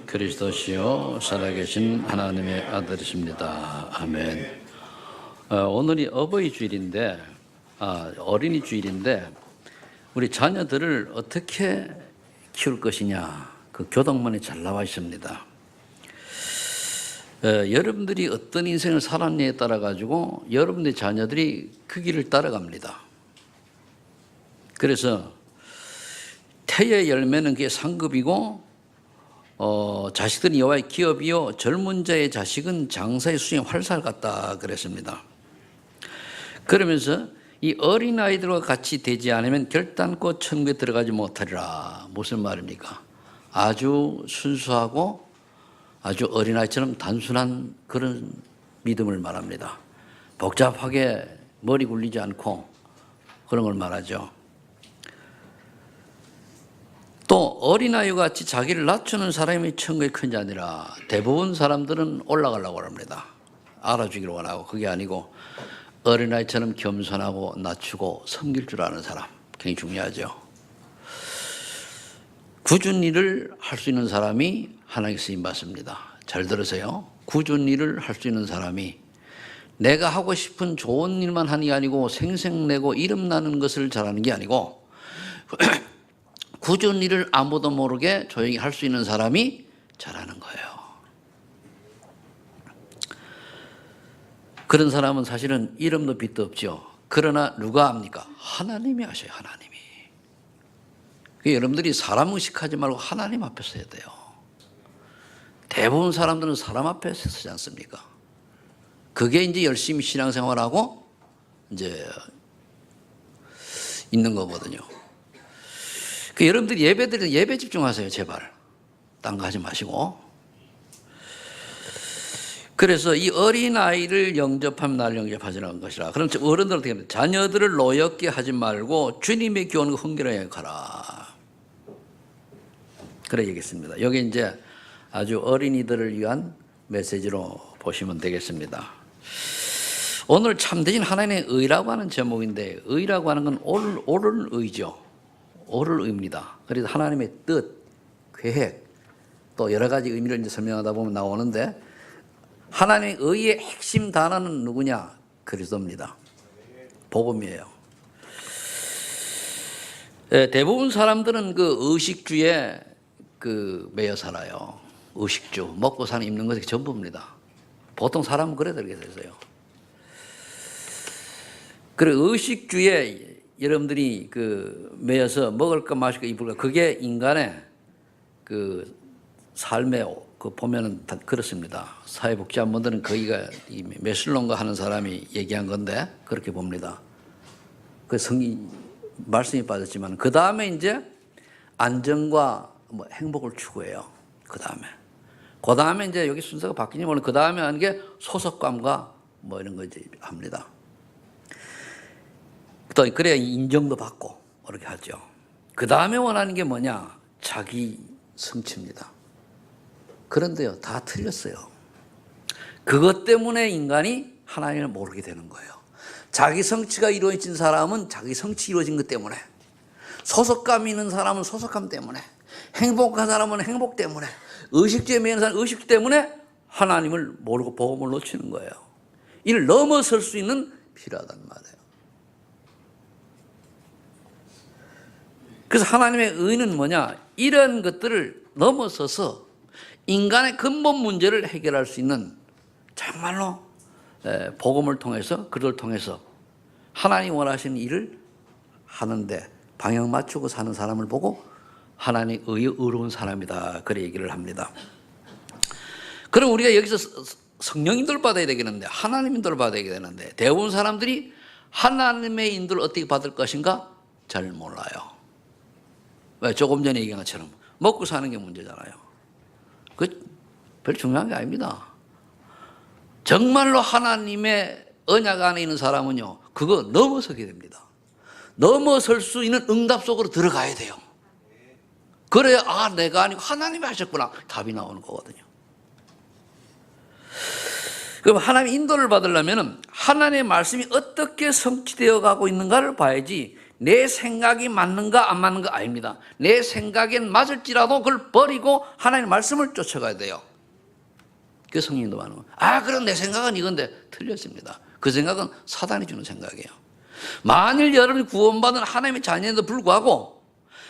그리스도시요 살아계신 하나님의 아들이십니다. 아멘. 오늘이 어버이 주일인데, 어린이 주일인데, 우리 자녀들을 어떻게 키울 것이냐, 그 교독문에 잘 나와 있습니다. 여러분들이 어떤 인생을 살았느냐에 따라 가지고 여러분의 자녀들이 그 길을 따라갑니다. 그래서 태의 열매는 그게 상급이고, 자식들은 여호와의 기업이요 젊은 자의 자식은 장사의 수의 활살 같다 그랬습니다. 그러면서 이 어린아이들과 같이 되지 않으면 결단코 천국에 들어가지 못하리라. 무슨 말입니까? 아주 순수하고 아주 어린아이처럼 단순한 그런 믿음을 말합니다. 복잡하게 머리 굴리지 않고 그런 걸 말하죠. 또 어린아이와 같이 자기를 낮추는 사람이 천국에 큰 자니라. 대부분 사람들은 올라가려고 합니다. 알아주기를 원하고. 그게 아니고 어린아이처럼 겸손하고 낮추고 섬길 줄 아는 사람, 굉장히 중요하죠. 굳은 일을 할 수 있는 사람이 하나님께 쓰임받습니다. 잘 들으세요. 굳은 일을 할 수 있는 사람이 내가 하고 싶은 좋은 일만 하는 게 아니고 생색내고 이름나는 것을 잘하는 게 아니고 굳은 일을 아무도 모르게 조용히 할 수 있는 사람이 잘하는 거예요. 그런 사람은 사실은 이름도 빛도 없죠. 그러나 누가 합니까? 하나님이 하셔요. 하나님이. 여러분들이 사람 의식하지 말고 하나님 앞에 서야 돼요. 대부분 사람들은 사람 앞에 서지 않습니까? 그게 이제 열심히 신앙생활하고 이제 있는 거거든요. 여러분들이 예배드리는 예배 집중하세요. 제발. 딴 거 하지 마시고. 그래서 이 어린아이를 영접하면 나를 영접하시라는 것이라. 그럼 어른들은 어떻게 합니까? 자녀들을 노엽게 하지 말고 주님의 교훈을 흥겨라게 하라. 그래 얘기했습니다. 여기 이제 아주 어린이들을 위한 메시지로 보시면 되겠습니다. 오늘 참되신 하나님의 의라고 하는 제목인데, 의라고 하는 건 옳은 의죠. 옳을 의입니다. 그래서 하나님의 뜻, 계획, 또 여러 가지 의미를 이제 설명하다 보면 나오는데, 하나님의 의의 핵심 단어는 누구냐? 그리스도입니다. 복음이에요. 대부분 사람들은 그 의식주에 매여 살아요. 의식주, 먹고 사는 입는 것이 전부입니다. 보통 사람은 그래 되게 되세요. 그래 의식주에 여러분들이 매여서 먹을 거 마실 거 입을 거, 그게 인간의 삶의 보면은 다 그렇습니다. 사회복지학자분들은 거기가 이 메슬론가 하는 사람이 얘기한 건데 그렇게 봅니다. 그 말씀이 빠졌지만 그 다음에 이제 안정과 행복을 추구해요. 그 다음에 이제 여기 순서가 바뀌니 모르는 그 다음에 하는 게 소속감과 이런 거 이제 합니다. 또 그래야 인정도 받고 그렇게 하죠. 그 다음에 원하는 게 뭐냐? 자기 성취입니다. 그런데요, 다 틀렸어요. 그것 때문에 인간이 하나님을 모르게 되는 거예요. 자기 성취가 이루어진 사람은 자기 성취 이루어진 것 때문에, 소속감 있는 사람은 소속감 때문에, 행복한 사람은 행복 때문에, 의식주에 매이는 사람은 의식 때문에 하나님을 모르고 복음을 놓치는 거예요. 이를 넘어설 수 있는 필요하단 말이에요. 그래서 하나님의 의는 뭐냐? 이런 것들을 넘어서서 인간의 근본 문제를 해결할 수 있는 정말로 복음을 통해서, 그를 통해서 하나님 원하시는 일을 하는데 방향 맞추고 사는 사람을 보고 하나님의 의로운 사람이다. 그래 얘기를 합니다. 그럼 우리가 여기서 성령 인도를 받아야 되겠는데, 하나님 인도를 받아야 되는데, 대부분 사람들이 하나님의 인도를 어떻게 받을 것인가 잘 몰라요. 왜? 조금 전에 얘기한 것처럼 먹고 사는 게 문제잖아요. 별 중요한 게 아닙니다. 정말로 하나님의 언약 안에 있는 사람은요, 그거 넘어서게 됩니다. 넘어설 수 있는 응답 속으로 들어가야 돼요. 그래야 내가 아니고 하나님이 하셨구나 답이 나오는 거거든요. 그럼 하나님의 인도를 받으려면 하나님의 말씀이 어떻게 성취되어 가고 있는가를 봐야지 내 생각이 맞는가 안 맞는가 아닙니다. 내 생각엔 맞을지라도 그걸 버리고 하나님의 말씀을 쫓아가야 돼요. 그 성령님도 많은 거예요. 그럼 내 생각은 이건데 틀렸습니다. 그 생각은 사단이 주는 생각이에요. 만일 여러분이 구원받은 하나님의 자녀인데도 불구하고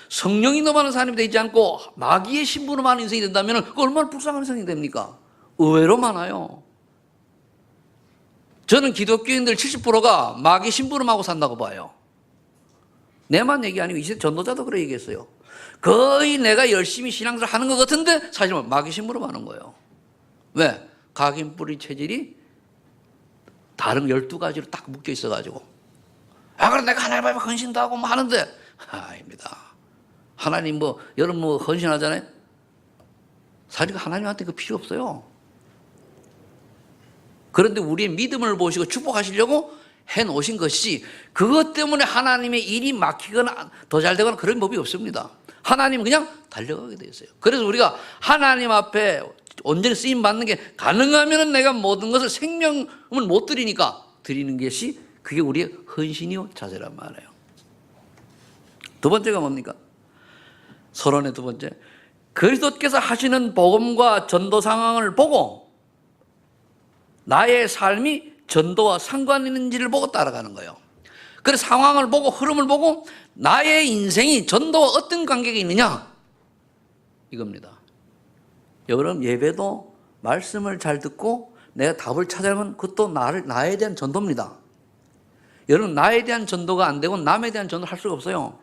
성령이 넘어가는 사람이 되지 않고 마귀의 신부로 많은 인생이 된다면 그 얼마나 불쌍한 인생이 됩니까? 의외로 많아요. 저는 기독교인들 70%가 마귀 심부름하고 산다고 봐요. 내만 얘기 아니고 이제 전도자도 그래 얘기했어요. 거의 내가 열심히 신앙생활 하는 것 같은데 사실은 마귀 심부름하는 거예요. 왜? 각인 뿌리 체질이 다른 12가지로 딱 묶여 있어가지고 그럼 내가 하나님 앞에 헌신도 하고 뭐 하는데 아닙니다. 하나님 여러분 헌신하잖아요. 사실 하나님한테 그 필요 없어요. 그런데 우리의 믿음을 보시고 축복하시려고 해놓으신 것이 그것 때문에 하나님의 일이 막히거나 더 잘 되거나 그런 법이 없습니다. 하나님은 그냥 달려가게 돼 있어요. 그래서 우리가 하나님 앞에 온전히 쓰임 받는 게 가능하면 내가 모든 것을 생명을 못 드리니까 드리는 것이 그게 우리의 헌신이요 자세란 말이에요. 두 번째가 뭡니까? 서론의 두 번째, 그리스도께서 하시는 복음과 전도 상황을 보고 나의 삶이 전도와 상관 있는지를 보고 따라가는 거예요. 그래서 상황을 보고 흐름을 보고 나의 인생이 전도와 어떤 관계가 있느냐 이겁니다. 여러분 예배도 말씀을 잘 듣고 내가 답을 찾아내면 그것도 나에 대한 전도입니다. 여러분 나에 대한 전도가 안 되고 남에 대한 전도를 할 수가 없어요.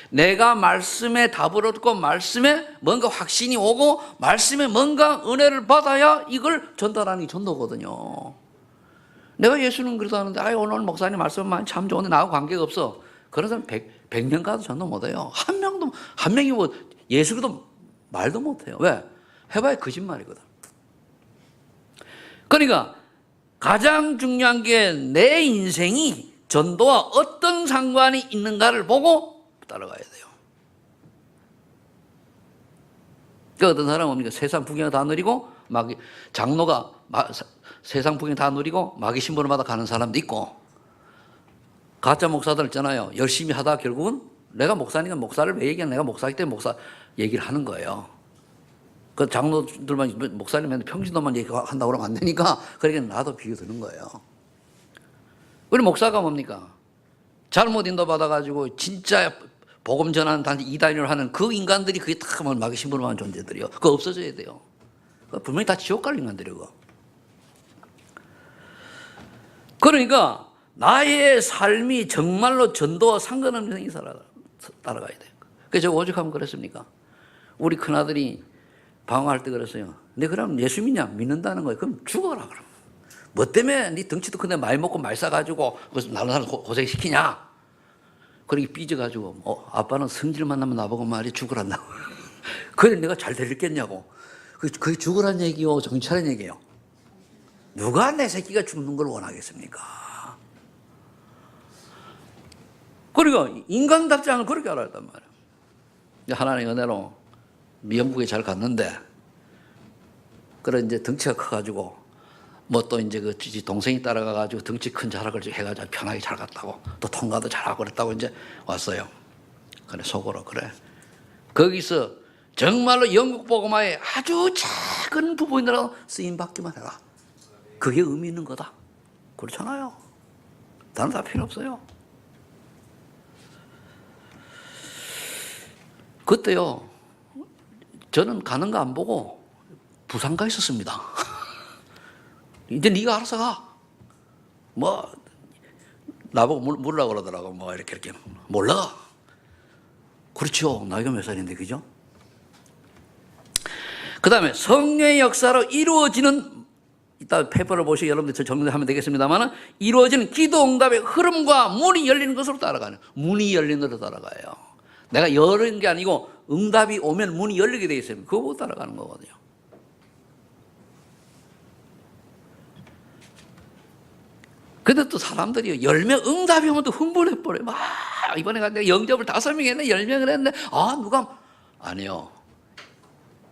내가 말씀에 답을 얻고 말씀에 뭔가 확신이 오고 말씀에 뭔가 은혜를 받아야 이걸 전달하는 게 전도거든요. 내가 예수는 그래도 하는데 오늘 목사님 말씀만 참 좋은데 나하고 관계가 없어. 그런 사람 100명 가도 전도 못해요. 한 명이 예수 그도 말도 못해요. 왜? 해봐야 거짓말이거든. 그러니까 가장 중요한 게 내 인생이 전도와 어떤 상관이 있는가를 보고 따라가야 돼요. 그 어떤 사람은 뭡니까? 세상 풍경을 다 누리고 장로가 세상 풍경 다 누리고 마귀 신분을 받아 가는 사람도 있고, 가짜 목사들 있잖아요. 열심히 하다 결국은 내가 목사니까 목사를 왜 얘기하냐, 내가 목사이기 때문에 목사 얘기를 하는 거예요. 그 장로들만 목사님한테 평신도만 얘기한다고 그러면 안 되니까 그러니까 나도 비교드는 거예요. 우리 목사가 뭡니까? 잘못 인도받아가지고 진짜 복음 전하는 단지 이단위를 하는 그 인간들이 그게 다 마귀 신분을 하는 존재들이요. 그거 없어져야 돼요. 분명히 다 지옥 갈 인간들이고. 그러니까 나의 삶이 정말로 전도와 상관없는 인생이 따라가야 돼요. 그래서 제가 오죽하면 그랬습니까? 우리 큰아들이 방황할 때 그랬어요. 네 그럼 예수 믿냐? 믿는다는 거예요. 그럼 죽어라 그럼. 뭐 때문에 네 덩치도 큰데 많이 먹고 말 싸가지고 다른 사람 고생시키냐? 그렇게 삐져가지고 아빠는 성질 만나면 나보고 말이 죽으란다고. 그래 내가 잘 들렸겠냐고. 그게 죽으란 얘기요 정치하는 얘기예요. 누가 내 새끼가 죽는 걸 원하겠습니까? 그러니까 인간답지 않은 그렇게 알아야 했단 말이에요. 하나님의 은혜로 미영국에 잘 갔는데, 그래 이제 덩치가 커가지고 뭐 또 이제 그 동생이 따라가가지고 덩치 큰 자락을 해가지고 편하게 잘 갔다고 또 통과도 잘하고 그랬다고 이제 왔어요. 그래 속으로 그래. 거기서 정말로 영국 복음화에 아주 작은 부분이라도 쓰임 받기만 해라. 그게 의미 있는 거다. 그렇잖아요. 다른 다 필요 없어요. 그때요. 저는 가는 거 안 보고 부산 가 있었습니다. 이제 네가 알아서 가. 뭐 나보고 물으라고 그러더라고. 뭐 이렇게 몰라. 그렇죠. 나이가 몇 살인데 그죠? 그 다음에 성령의 역사로 이루어지는, 이따 페이퍼를 보시고 여러분들 정리하면 되겠습니다만, 이루어지는 기도 응답의 흐름과 문이 열리는 것으로 따라가는, 문이 열리는 것으로 따라가요. 내가 열는 게 아니고 응답이 오면 문이 열리게 돼 있어요. 그거 보고 따라가는 거거든요. 근데 또 사람들이 열명 응답이 오면 또 흥분해버려요. 막 이번에 내가 영접을 5명 했네, 10명을 했네. 누가 아니요.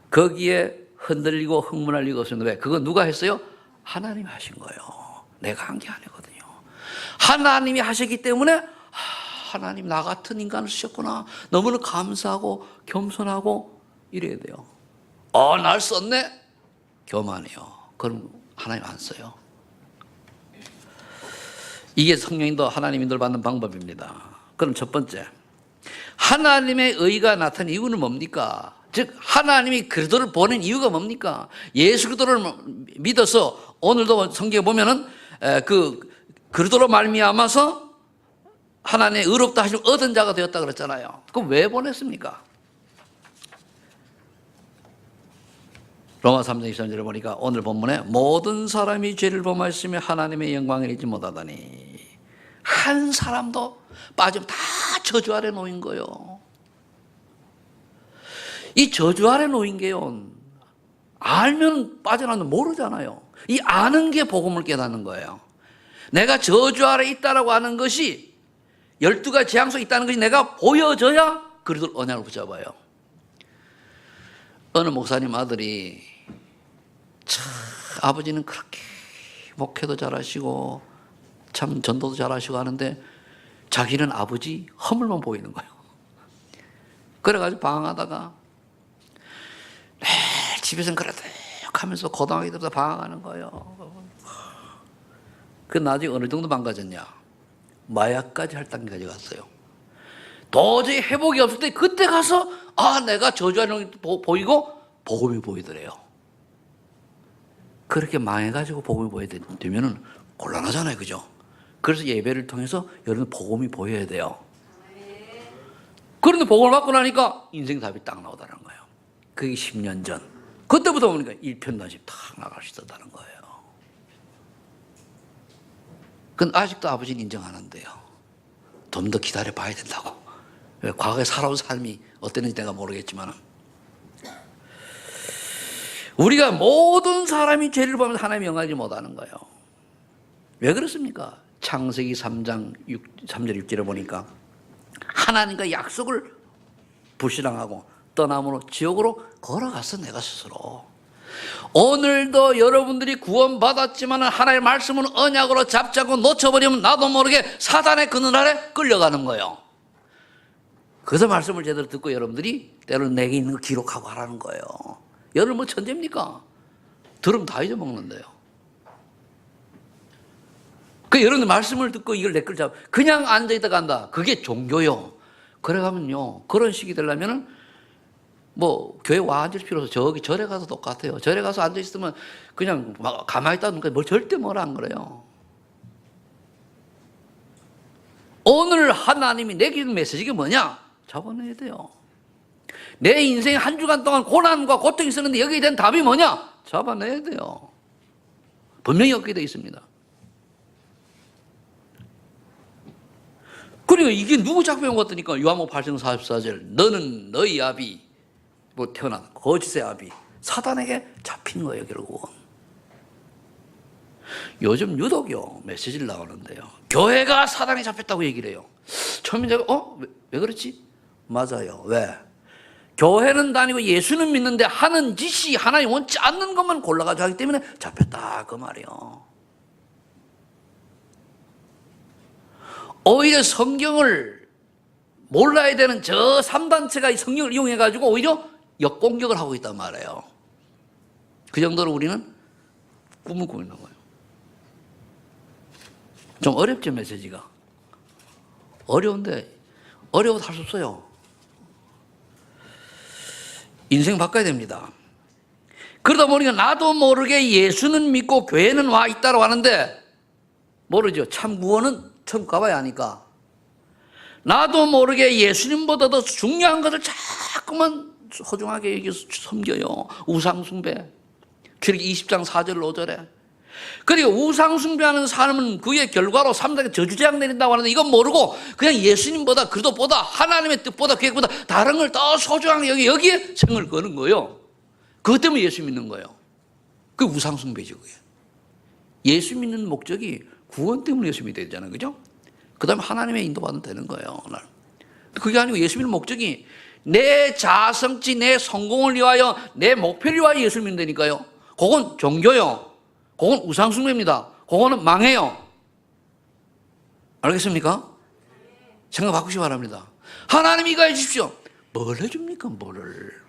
거기에 흔들리고 흥분할 리가 없었는데, 왜? 그거 누가 했어요? 하나님이 하신 거예요. 내가 한 게 아니거든요. 하나님이 하셨기 때문에 하나님 나 같은 인간을 쓰셨구나. 너무나 감사하고 겸손하고 이래야 돼요. 날 썼네? 교만해요. 그럼 하나님 안 써요. 이게 성령인도 하나님 인도를 받는 방법입니다. 그럼 첫 번째, 하나님의 의가 나타난 이유는 뭡니까? 즉 하나님이 그리스도를 보낸 이유가 뭡니까? 예수 그리스도를 믿어서 오늘도 성경에 보면은 그 그리스도로 말미암아서 하나님의 의롭다 하심 얻은 자가 되었다 그랬잖아요. 그럼 왜 보냈습니까? 로마 3장 23절에 보니까 오늘 본문에 모든 사람이 죄를 범하였으며 하나님의 영광을 잊지 못하다니, 한 사람도 빠지면 다 저주 아래 놓인 거예요. 이 저주 아래 놓인 게요, 알면 빠져나오는 모르잖아요. 이 아는 게 복음을 깨닫는 거예요. 내가 저주 아래 있다라고 하는 것이, 12가지 재앙 속에 있다는 것이 내가 보여져야 그리스도 언약을 붙잡아요. 어느 목사님 아들이, 참 아버지는 그렇게 목회도 잘하시고 참 전도도 잘하시고 하는데 자기는 아버지 허물만 보이는 거예요. 그래가지고 방황하다가 매일 집에서는 그래도 하면서 고등학교 때부터 방황하는 거예요. 그 나중에 어느 정도 망가졌냐, 마약까지 할 단계까지 갔어요. 도저히 회복이 없을 때 그때 가서 내가 저주하는 게 보이고 복음이 보이더래요. 그렇게 망해가지고 복음이 보여되면은 곤란하잖아요, 그죠? 그래서 예배를 통해서 여러분 복음이 보여야 돼요. 그런데 복음을 받고 나니까 인생 답이 딱 나오다는 거예요. 그게 10년 전. 그때부터 보니까 일편단심 탁 나갈 수 있었다는 거예요. 그건 아직도 아버지는 인정 안 한대요. 좀 더 기다려 봐야 된다고. 과거에 살아온 삶이 어땠는지 내가 모르겠지만, 우리가 모든 사람이 죄를 보면서 하나님의 영광을 못하는 거예요. 왜 그렇습니까? 창세기 3장 3절 6절에 보니까 하나님과 약속을 불신앙하고 떠남으로 지옥으로 걸어갔어, 내가 스스로. 오늘도 여러분들이 구원받았지만 하나님의 말씀은 언약으로 잡자고 놓쳐버리면 나도 모르게 사단의 그늘 아래 끌려가는 거예요. 그래서 말씀을 제대로 듣고 여러분들이 때로는 내게 있는 거 기록하고 하라는 거예요. 여러분 뭐 천재입니까? 들으면 다 잊어먹는데요. 그 여러분들 말씀을 듣고 이걸 내 걸 잡아 그냥 앉아있다가 한다, 그게 종교요. 그래가면요, 그런 식이 되려면은 뭐 교회 와 앉을 필요 없어. 저기 절에 가서 똑같아요. 절에 가서 앉아있으면 그냥 막 가만히 있다니까 뭘 절대 뭐라 안 그래요. 오늘 하나님이 내게 주는 메시지가 뭐냐? 잡아내야 돼요. 내 인생 한 주간 동안 고난과 고통이 있었는데 여기에 대한 답이 뭐냐? 잡아내야 돼요. 분명히 얻게 되어 있습니다. 그리고 이게 누구 작품인 것 같으니까 요한복음 8장 44절, 너는 너희 아비, 뭐 태어난 거짓의 아비 사단에게 잡힌 거예요, 결국은. 요즘 유독요 메시지를 나오는데요, 교회가 사단에 잡혔다고 얘기를 해요. 처음에 제가 왜 그렇지? 맞아요. 왜? 교회는 다니고 예수는 믿는데 하는 짓이 하나님 원치 않는 것만 골라가지고 하기 때문에 잡혔다, 그 말이에요. 오히려 성경을 몰라야 되는 저 3단체가 이 성경을 이용해가지고 오히려 역공격을 하고 있단 말이에요. 그 정도로 우리는 꿈을 꾸고 있는 거예요. 좀 어렵죠, 메시지가. 어려운데 어려워도 할 수 없어요. 인생 바꿔야 됩니다. 그러다 보니까 나도 모르게 예수는 믿고 교회는 와 있다고 하는데 모르죠. 참 구원은 처음 가봐야 하니까. 나도 모르게 예수님보다 더 중요한 것을 자꾸만 소중하게 여기서 섬겨요. 우상숭배. 출애굽기 20장 4절 5절에. 그리고 우상숭배하는 사람은 그의 결과로 3장에 저주재앙 내린다고 하는데 이건 모르고 그냥 예수님보다 그리스도보다 하나님의 뜻보다 계획보다 다른 걸 더 소중하게 여기에 생을 거는 거예요. 그것 때문에 예수 믿는 거예요. 그게 우상숭배죠, 그게. 예수 믿는 목적이 구원 때문에 예수 믿어야 되잖아요, 그죠? 그 다음에 하나님의 인도받으면 되는 거예요. 그게 아니고 예수 믿는 목적이 내 자아성취, 내 성공을 위하여, 내 목표를 위하여 예수 믿는다니까요. 그건 종교요. 그건 우상숭배입니다. 그거는 망해요. 알겠습니까? 생각 바꾸시기 바랍니다. 하나님 이거 해주십시오. 뭘 해줍니까? 뭐를.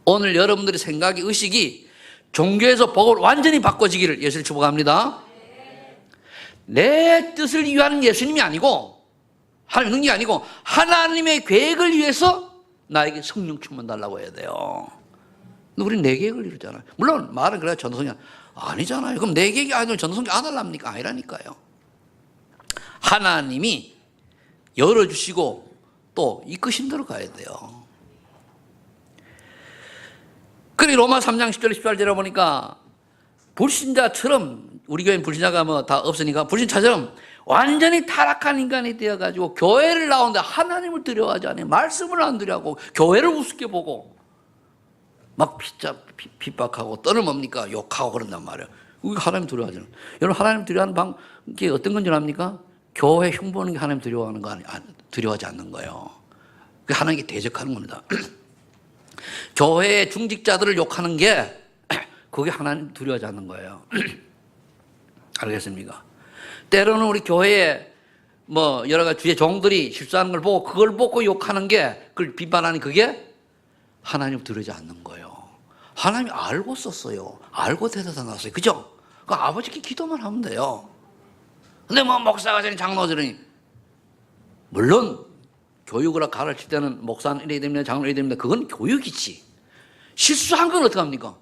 오늘 여러분들의 생각이, 의식이 종교에서 복음을 완전히 바꿔지기를 예수를 축복합니다. 내 뜻을 위한 예수님이 아니고, 하나님의 능력이 아니고 하나님의 계획을 위해서 나에게 성령 충만 달라고 해야 돼요. 근데 우리는 내 계획을 이루잖아요. 물론 말은 그래야 전도성이 아니잖아요. 그럼 내 계획이 아니면 전도성이 안 하랍니까? 아니라니까요. 하나님이 열어주시고 또 이끄신 대로 가야 돼요. 그리고 로마 3장 10절 18절에 보니까 불신자처럼, 우리 교회는 불신자가 뭐 다 없으니까 불신자처럼 완전히 타락한 인간이 되어가지고 교회를 나오는데 하나님을 두려워하지 않아요. 말씀을 안 두려워하고 교회를 우습게 보고 막 핍박하고 또는 뭡니까? 욕하고 그런단 말이에요. 우리가 하나님 두려워하지 않아요. 여러분, 하나님 두려워하는 방법이 어떤 건 줄 압니까? 교회 흉보는 게 하나님 두려워하는 거 두려워하지 않는 거예요. 그게 하나님께 대적하는 겁니다. 교회의 중직자들을 욕하는 게 그게 하나님 두려워하지 않는 거예요. 알겠습니까? 때로는 우리 교회에 뭐 여러 가지 주의 종들이 실수하는 걸 보고 그걸 보고 욕하는 게, 그걸 비판하는 그게 하나님 두려워하지 않는 거예요. 하나님이 알고 썼어요. 알고 대사가 났어요. 그죠? 그 아버지께 기도만 하면 돼요. 근데 뭐 목사가 되니 장로가 되니, 물론 교육을 가르칠 때는 목사는 이래야 됩니다, 장로는 이래야 됩니다. 그건 교육이지. 실수한 건 어떻게 합니까?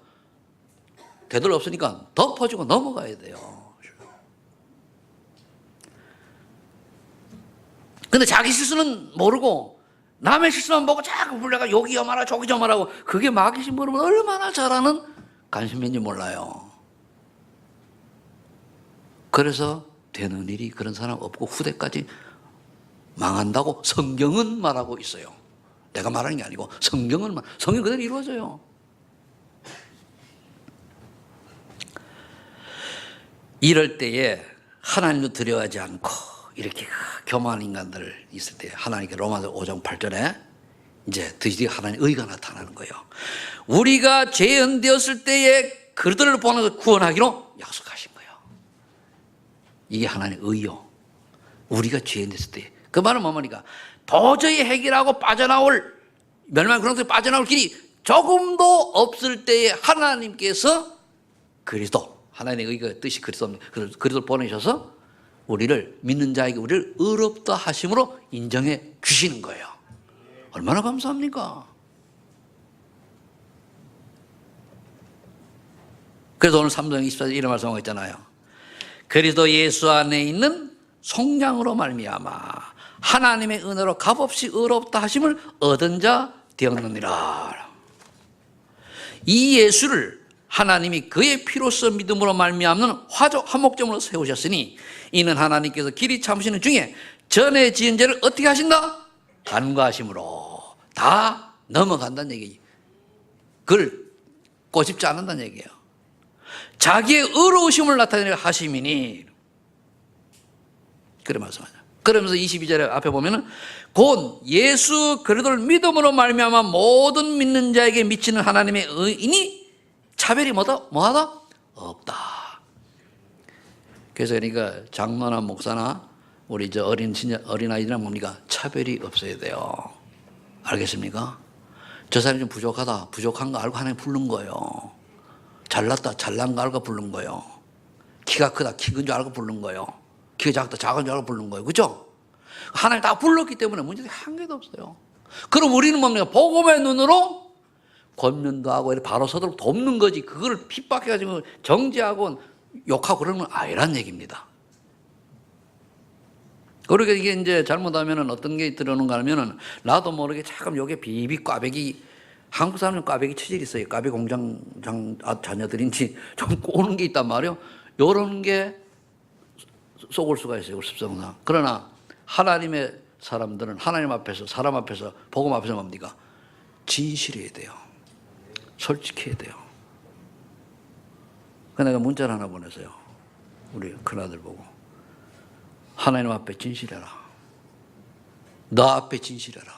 되돌 없으니까 덮어주고 넘어가야 돼요. 근데 자기 실수는 모르고 남의 실수만 보고 자꾸 불려가 여기 염하라 저기 점하라고, 그게 마귀신 모르면 얼마나 잘하는 간신인지 몰라요. 그래서 되는 일이 그런 사람 없고 후대까지 망한다고 성경은 말하고 있어요. 내가 말하는 게 아니고 성경은 성경 그대로 이루어져요. 이럴 때에 하나님도 두려워하지 않고 이렇게 교만한 인간들 있을 때 하나님께 로마서 5장 8절에 이제 드디어 하나님의 의가 나타나는 거예요. 우리가 죄인되었을 때에 그들을 보내서 구원하기로 약속하신 거예요. 이게 하나님의 의요. 우리가 죄인됐을 때. 그 말은 뭡니까? 도저히 해결하고 빠져나올, 멸망의 그런 속에 빠져나올 길이 조금도 없을 때에 하나님께서 그리스도, 하나님의 의가 뜻이 그리스도입니다. 그리스도를 보내셔서 우리를, 믿는 자에게 우리를 의롭다 하심으로 인정해 주시는 거예요. 얼마나 감사합니까? 그래서 오늘 3장 24절 이런 말씀하고 있잖아요. 그리스도 예수 안에 있는 속량으로 말미암아 하나님의 은혜로 값없이 의롭다 하심을 얻은 자 되었느니라. 이 예수를 하나님이 그의 피로써 믿음으로 말미암는 화목점으로 세우셨으니 이는 하나님께서 길이 참으시는 중에 전에 지은 죄를 어떻게 하신다? 간과하심으로 다 넘어간다는 얘기예요. 그걸 꼬집지 않는다는 얘기예요. 자기의 의로우심을 나타내려 하심이니, 그래 말씀하죠. 그러면서 22절에 앞에 보면은 곧 예수 그리스도를 믿음으로 말미암아 모든 믿는 자에게 미치는 하나님의 의인이 차별이 뭐하다? 없다. 그래서 그러니까 장로나 목사나 우리 저 어린아이들이나 뭡니까? 차별이 없어야 돼요. 알겠습니까? 저 사람이 좀 부족하다. 부족한 거 알고 하나님 부른 거예요. 잘났다. 잘난 거 알고 부른 거예요. 키가 크다. 키 큰 줄 알고 부른 거예요. 키가 작다. 작은 줄 알고 부른 거예요. 그죠? 하나님 다 불렀기 때문에 문제가 한 개도 없어요. 그럼 우리는 뭡니까? 복음의 눈으로 권면도 하고 바로 서도록 돕는 거지. 그걸 핍박해가지고 정죄하고 욕하고 그러는 건 아니란 얘기입니다. 그러니까 이게 이제 잘못하면은 어떤 게 들어오는가 하면은 나도 모르게 잠깐 요게 비비 꽈배기, 한국 사람은 꽈배기 체질이 있어요. 꽈배기 공장 자녀들인지 좀 꼬는 게 있단 말이에요. 요런 게 쏘을 수가 있어요. 습성상. 그러나 하나님의 사람들은 하나님 앞에서, 사람 앞에서, 복음 앞에서 뭡니까? 진실해야 돼요. 솔직해야 돼요. 그 내가 문자를 하나 보냈어요. 우리 큰아들 보고. 하나님 앞에 진실해라. 너 앞에 진실해라.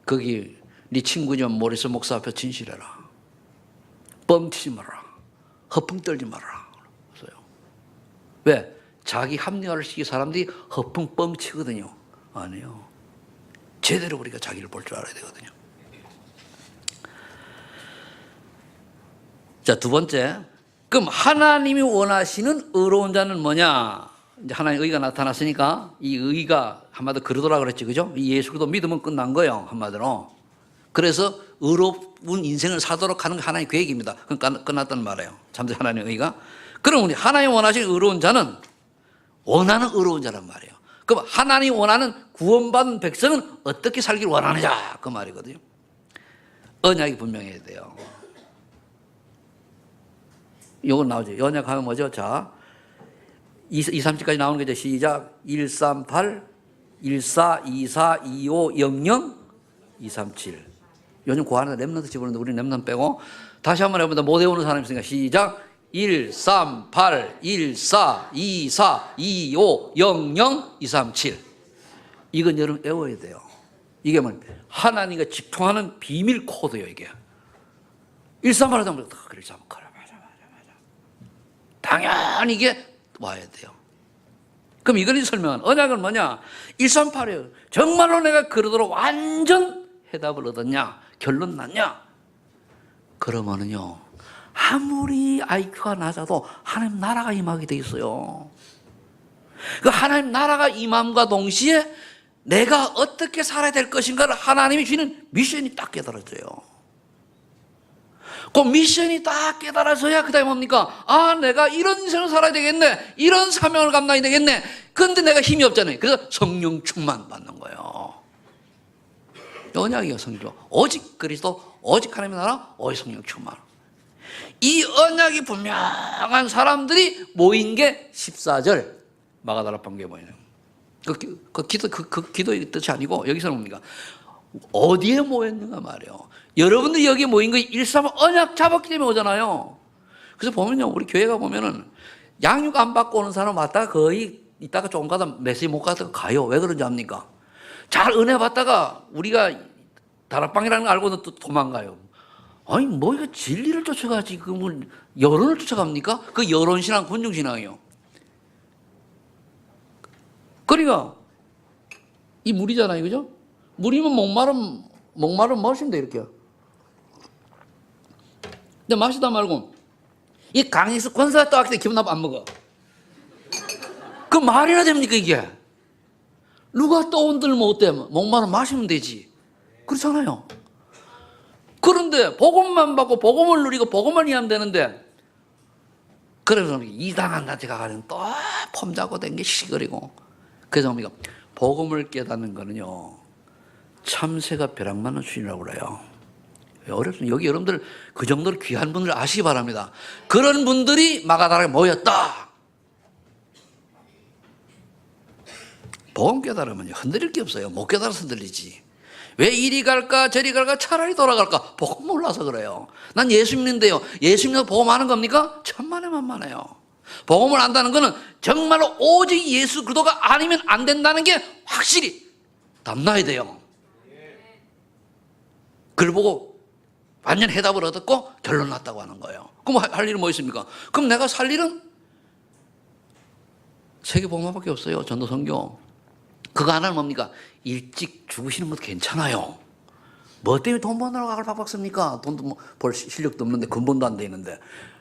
거기 네 친구냐 모리스 목사 앞에 진실해라. 뻥치지 말아라. 허풍 떨지 말아라. 그랬어요. 왜? 자기 합리화를 시키는 사람들이 허풍 뻥치거든요. 아니에요. 제대로 우리가 자기를 볼 줄 알아야 되거든요. 자, 두 번째. 그럼 하나님이 원하시는 의로운 자는 뭐냐? 이제 하나님의 의가 나타났으니까 이 의가 한마디로 그러더라 그랬지, 그죠? 이 예수 그리스도 믿으면 끝난 거예요, 한마디로. 그래서 의로운 인생을 사도록 하는 게 하나님의 계획입니다. 그러니까 끝났다는 말이에요. 참된 하나님의 의가. 그럼 우리 하나님 원하시는 의로운 자는 원하는 의로운 자란 말이에요. 그럼 하나님이 원하는 구원받은 백성은 어떻게 살기를 원하느냐, 그 말이거든요. 언약이 분명해야 돼요. 이건 나오죠. 언약하면 뭐죠? 자, 2, 3, 7까지 나오는 거죠. 시작. 1, 3, 8, 1, 4, 2, 4, 2, 5, 0, 0, 2, 3, 7. 요즘 고안에 랩런트 집어넣는데 우리는 랩런트 빼고 다시 한번 해봅니다. 못 외우는 사람 있으니까 시작. 1, 3, 8, 1, 4, 2, 4, 2, 5, 0, 0, 2, 3, 7. 이건 여러분 외워야 돼요. 이게 뭐 하나님과 직통하는 비밀 코드예요, 이게. 1, 3, 8 하면 그래, 맞아. 당연히 이게 와야 돼요. 그럼 이걸 설명한 언약은 뭐냐? 138이에요. 정말로 내가 그러도록 완전 해답을 얻었냐? 결론 났냐? 그러면은요, 아무리 IQ가 낮아도 하나님 나라가 임하게 돼 있어요. 그 하나님 나라가 임함과 동시에 내가 어떻게 살아야 될 것인가를 하나님이 주는 미션이 딱 깨달아져요. 그 미션이 딱 깨달아져야 그 다음에 뭡니까? 아, 내가 이런 인생을 살아야 되겠네. 이런 사명을 감당해야 되겠네. 그런데 내가 힘이 없잖아요. 그래서 성령 충만 받는 거예요. 언약이요, 성령. 오직 그리스도, 오직 하나님의 나라, 오직 성령 충만. 이 언약이 분명한 사람들이 모인 게 14절 마가다라 방교에 모이는. 그 기도의 뜻이 아니고 여기서는 뭡니까? 어디에 모였는가 말이에요. 여러분들이 여기 모인 거 1.3 언약 잡았기 때문에 오잖아요. 그래서 보면요, 우리 교회가 보면은 양육 안 받고 오는 사람 왔다가 거의 있다가 조금 가다 메시지 못 가다가 가요. 왜 그런지 압니까? 잘 은혜 받다가 우리가 다락방이라는 걸 알고는 또 도망가요. 아니, 뭐 이거 진리를 쫓아가지, 그 뭐 여론을 쫓아갑니까? 그 여론신앙, 군중신앙이요. 그러니까 이 물이잖아요, 그죠? 물이면 목마름 마시면 돼, 이렇게. 근데 마시다 말고 이 강에서 권사가 떠왔기 때문에 기분 나빠 안 먹어. 그 말이나 됩니까, 이게? 누가 떠온들면 어때? 목마름 마시면 되지. 그렇잖아요. 그런데 복음만 받고 복음을 누리고 복음을 이해하면 되는데, 그래서 이당한 데한테 가가지고 또 폼 잡고 댕겨 시거리고. 그래서 뭡니까? 복음을 깨닫는 거는요, 참새가 벼락 맞는 수준이라고 그래요. 어렵습니다. 여기 여러분들 그 정도로 귀한 분들 아시기 바랍니다. 그런 분들이 마가다락에 모였다. 복음 깨달으면 흔들릴 게 없어요. 못 깨달아서 흔들리지. 왜 이리 갈까 저리 갈까 차라리 돌아갈까? 복음 몰라서 그래요. 난 예수 믿는데요. 예수 믿는 복음 하는 겁니까? 천만에 만만해요. 복음을 안다는 거는 정말로 오직 예수 그리스도가 아니면 안 된다는 게 확실히 담나야 돼요. 그걸 보고 완전 해답을 얻었고 결론 났다고 하는 거예요. 그럼 할 일은 뭐 있습니까? 그럼 내가 살 일은 세계복음밖에 없어요. 전도선교. 그거 하나는 뭡니까? 일찍 죽으시는 것도 괜찮아요. 뭐 때문에 돈 버느라고 악을 박박습니까? 돈도 벌 실력도 없는데 근본도 안 되는데.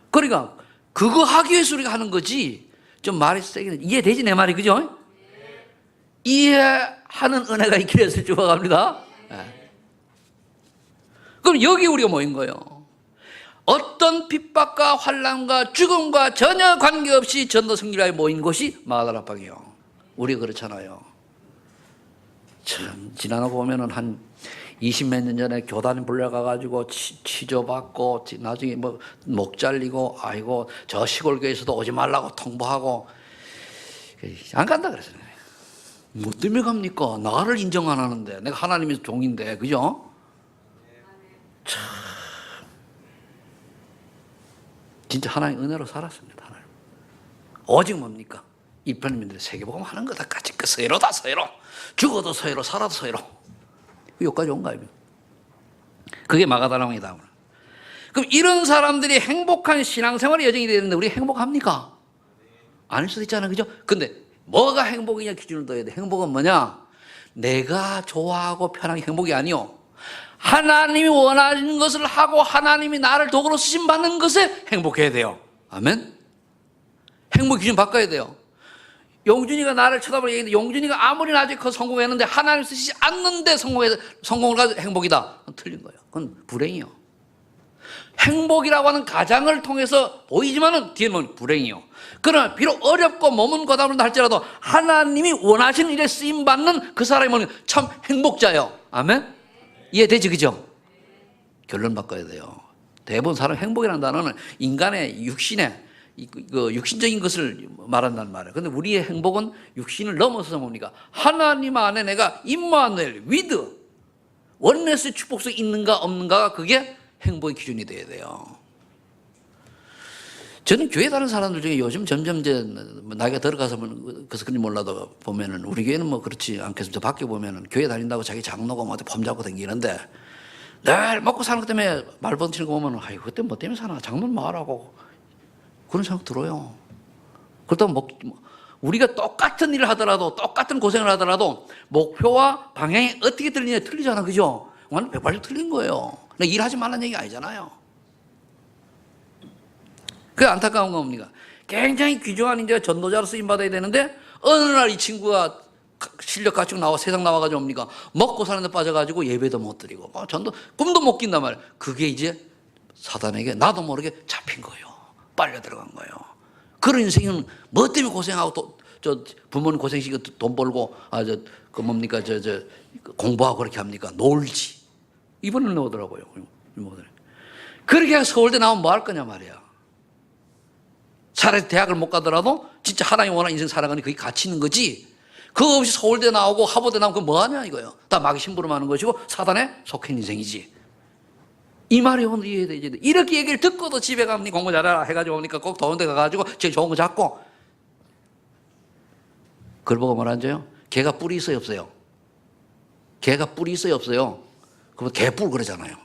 그러니까 그거 하기 위해서 우리가 하는 거지. 좀 말이 세게 이해되지, 내 말이, 그죠? 이해하는 은혜가 있기를 해서 축복합니다. 네. 그럼 여기 우리가 모인 거예요. 어떤 핍박과 환난과 죽음과 전혀 관계없이 전도 승리라에 모인 곳이 마가다락방이에요. 우리가 그렇잖아요. 참 지나가 보면은 한 20몇 년 전에 교단 불려가가지고 취조받고 나중에 뭐 목 잘리고 아이고 저 시골 교회에서도 오지 말라고 통보하고 안 간다 그랬어요. 뭐 때문에 갑니까? 나를 인정 안 하는데 내가 하나님의 종인데, 그죠? 참 진짜 하나님의 은혜로 살았습니다. 하나님. 오직 뭡니까? 이편민들이 세계복음 하는 거다 같이 그 서해로다 서해로. 죽어도 서해로 살아도 서해로. 여기까지 온 거예요. 그게 마가다락방이다. 그럼 이런 사람들이 행복한 신앙생활의 여정이 되는데 우리 행복합니까? 아닐 수도 있잖아요. 그죠? 근데 뭐가 행복이냐 기준을 둬야 돼. 행복은 뭐냐? 내가 좋아하고 편한 게 행복이 아니요. 하나님이 원하는 것을 하고 하나님이 나를 도구로 쓰심받는 것에 행복해야 돼요. 아멘? 행복 기준 바꿔야 돼요. 용준이가 나를 쳐다보고 얘기했는데 용준이가 아무리 나중에 커서 성공했는데 하나님 쓰시지 않는데 성공을 가지고 행복이다. 그건 틀린 거예요. 그건 불행이요. 행복이라고 하는 가장을 통해서 보이지만은 뒤에는 불행이요. 그러나 비록 어렵고 몸은 고달픈다 할지라도 하나님이 원하시는 일에 쓰임받는 그 사람이 참 행복자예요. 아멘? 이해되지, 그죠? 결론 바꿔야 돼요. 대부분 사람 행복이라는 단어는 인간의 육신의 그 육신적인 것을 말한다는 말이에요. 그런데 우리의 행복은 육신을 넘어서서 뭡니까? 하나님 안에 내가 임마누엘, 위드, 원네스의 축복성이 있는가 없는가가 그게 행복의 기준이 돼야 돼요. 저는 교회 다른 사람들 중에 요즘 점점 이제 나이가 들어가서 그래서 그런지 몰라도 보면은 우리 교회는 뭐 그렇지 않겠습니다. 밖에 보면은 교회 다닌다고 자기 장로가 뭐 폼 잡고 다니는데 늘 먹고 사는 것 때문에 말 번치는 거 보면은 아이고 그때 뭐 때문에 사나 장로는 뭐 하라고 그런 생각 들어요. 그렇다고 우리가 똑같은 일을 하더라도 똑같은 고생을 하더라도 목표와 방향이 어떻게 틀리냐 틀리잖아, 그죠? 완전 180 틀린 거예요. 일하지 말라는 얘기 아니잖아요. 그 안타까운 거 뭡니까? 굉장히 귀중한 이제 전도자로 쓰임 받아야 되는데 어느 날 이 친구가 실력 갖추고 나와 세상 나와가지고 뭡니까? 먹고 사는 데 빠져가지고 예배도 못 드리고 전도 꿈도 못 낀단 말이에요. 그게 이제 사단에게 나도 모르게 잡힌 거예요. 빨려 들어간 거예요. 그런 인생은 뭐 때문에 고생하고 또 부모님 고생시키고 돈 벌고 공부하고 그렇게 합니까? 놀지. 이번에 나오더라고요. 그렇게 서울대 나오면 뭐 할 거냐 말이야. 차라리 대학을 못 가더라도 진짜 하나님 원하는 인생 살아가니 그게 가치 있는 거지. 그거 없이 서울대 나오고 하버대 나오면 그거 뭐 하냐 이거예요. 다 마귀 심부름하는 것이고 사단에 속한 인생이지. 이 말이 오늘 이해되지. 이렇게 얘기를 듣고도 집에 가면 공부 잘해라 해가지고 오니까 꼭 더운 데 가가지고 제일 좋은 거 잡고 그걸 보고 뭐라는지요? 개가 뿔이 있어요 없어요? 개가 뿔이 있어요 없어요? 그러면 개뿔 그러잖아요.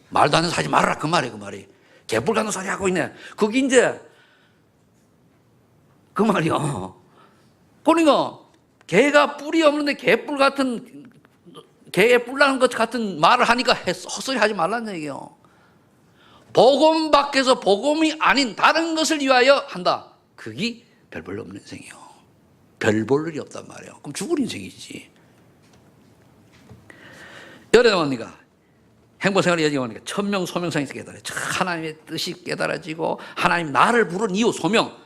말도 안 되는 소리 하지 말아라 그 말이에요. 그 말이 개뿔 같은 소리 하고 있네. 그게 이제 그 말이요. 그러니까 개가 뿔이 없는데 개뿔 같은 개에 뿔 나는 것 같은 말을 하니까 헛소리 하지 말라는 얘기예요. 복음 밖에서 복음이 아닌 다른 것을 위하여 한다. 그게 별 볼 일 없는 인생이에요. 별 볼 일이 없단 말이에요. 그럼 죽을 인생이지. 여러분이가 행복생활을 이어지니까 천명 소명상에서 깨달아요. 하나님의 뜻이 깨달아지고 하나님 나를 부른 이유 소명.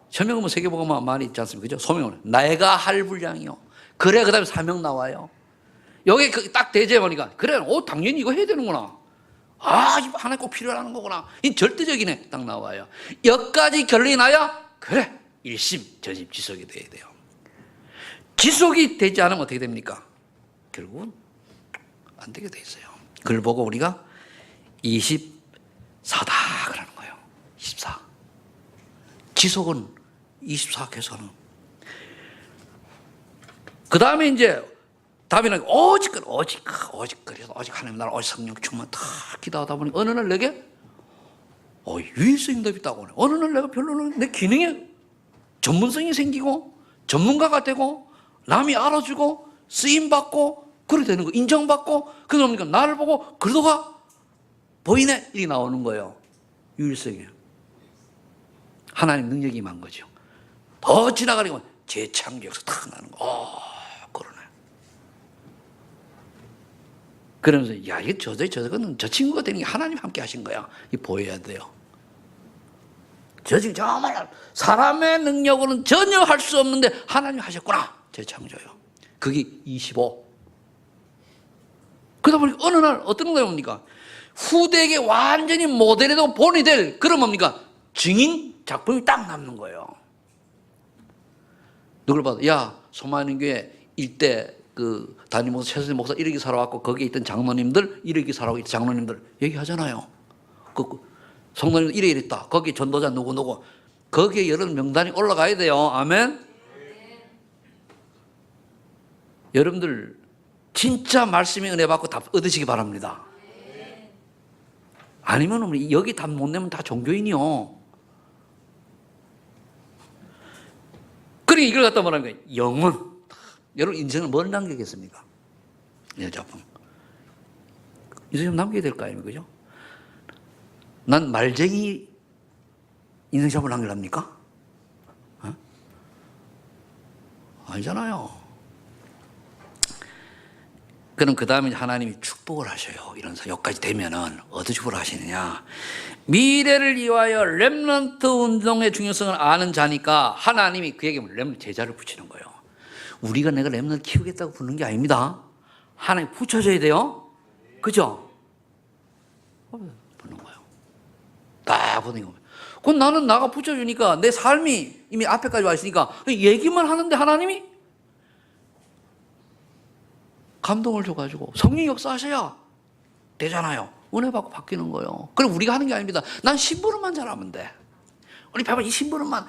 천명은 뭐 세계복음만 많이 있지 않습니까? 그죠? 소명은 내가 할 분량이요. 그래 그다음에 사명 나와요. 여기 딱 대제 보니까 그래 당연히 이거 해야 되는구나. 이거 하나 꼭 필요한 거구나. 이 절대적이네 딱 나와요. 여기까지 결론이 나야 그래 일심 저심 지속이 돼야 돼요. 지속이 되지 않으면 어떻게 됩니까? 결국은 안 되게 돼 있어요. 그걸 보고 우리가 24다 그러는 거예요. 24. 지속은 24 계산은. 그 다음에 이제 다음에는 오직 하나님 나라 오직 성령 충만 다 기도하다 보니 어느 날 내게 유일성 응답이 있다고 하네. 어느 날 내가 별로는 내 기능에 전문성이 생기고 전문가가 되고 남이 알아주고 쓰임받고 그렇게 되는 거 인정받고 그러니까 나를 보고 그러다가 보이네 이게 나오는 거예요. 유일성이에요. 하나님 능력이 임한 거죠. 더 지나가려면 재창조에서 탁 나는 거. 그러네. 그러면서 이게 저거는 저 친구가 되는 게 하나님 함께 하신 거야. 이 보여야 돼요. 저 지금 정말 사람의 능력으로는 전혀 할 수 없는데 하나님 하셨구나. 재창조요. 그게 25. 그러다 보니까 어느 날 어떤 거예요 뭡니까? 후대에게 완전히 모델이 되고 본이 될 그런 뭡니까? 증인 작품이 딱 남는 거예요. 누굴 봐도 소만인교회 일대 그 담임 목사 최선희 목사 이렇게 살아왔고 거기에 있던 장로님들 이렇게 살아오고 있던 장로님들 얘기하잖아요. 그 성도님들 이랬다. 거기 전도자 누구 거기에 여러 명단이 올라가야 돼요. 아멘. 여러분들 진짜 말씀의 은혜 받고 답 얻으시기 바랍니다. 아니면 우리 여기 답 못 내면 다 종교인이요. 그러니까 이걸 갖다 말하는 거예요. 영혼. 여러분 인생을 뭘 남기겠습니까? 여자분. 인생 좀 남겨야 될 거 아닙니까? 그죠? 난 말쟁이 인생 잡을 남기랍니까? 어? 아니잖아요. 그럼 그 다음에 하나님이 축복을 하셔요. 이런 여기까지 되면은 어떻게 축복을 하시느냐? 미래를 위하여 렘넌트 운동의 중요성을 아는 자니까 하나님이 그에게 렘넌트 제자를 붙이는 거예요. 우리가 내가 렘넌트 키우겠다고 붙는 게 아닙니다. 하나님 붙여줘야 돼요. 그죠? 붙는 거예요. 딱 붙는 거예요. 그럼 나는 나가 붙여주니까 내 삶이 이미 앞에까지 와 있으니까 얘기만 하는데 하나님이 감동을 줘가지고 성령 역사하셔야 되잖아요. 은혜 받고 바뀌는 거예요. 그럼 우리가 하는 게 아닙니다. 난 심부름만 잘하면 돼. 우리 봐봐, 이 심부름만,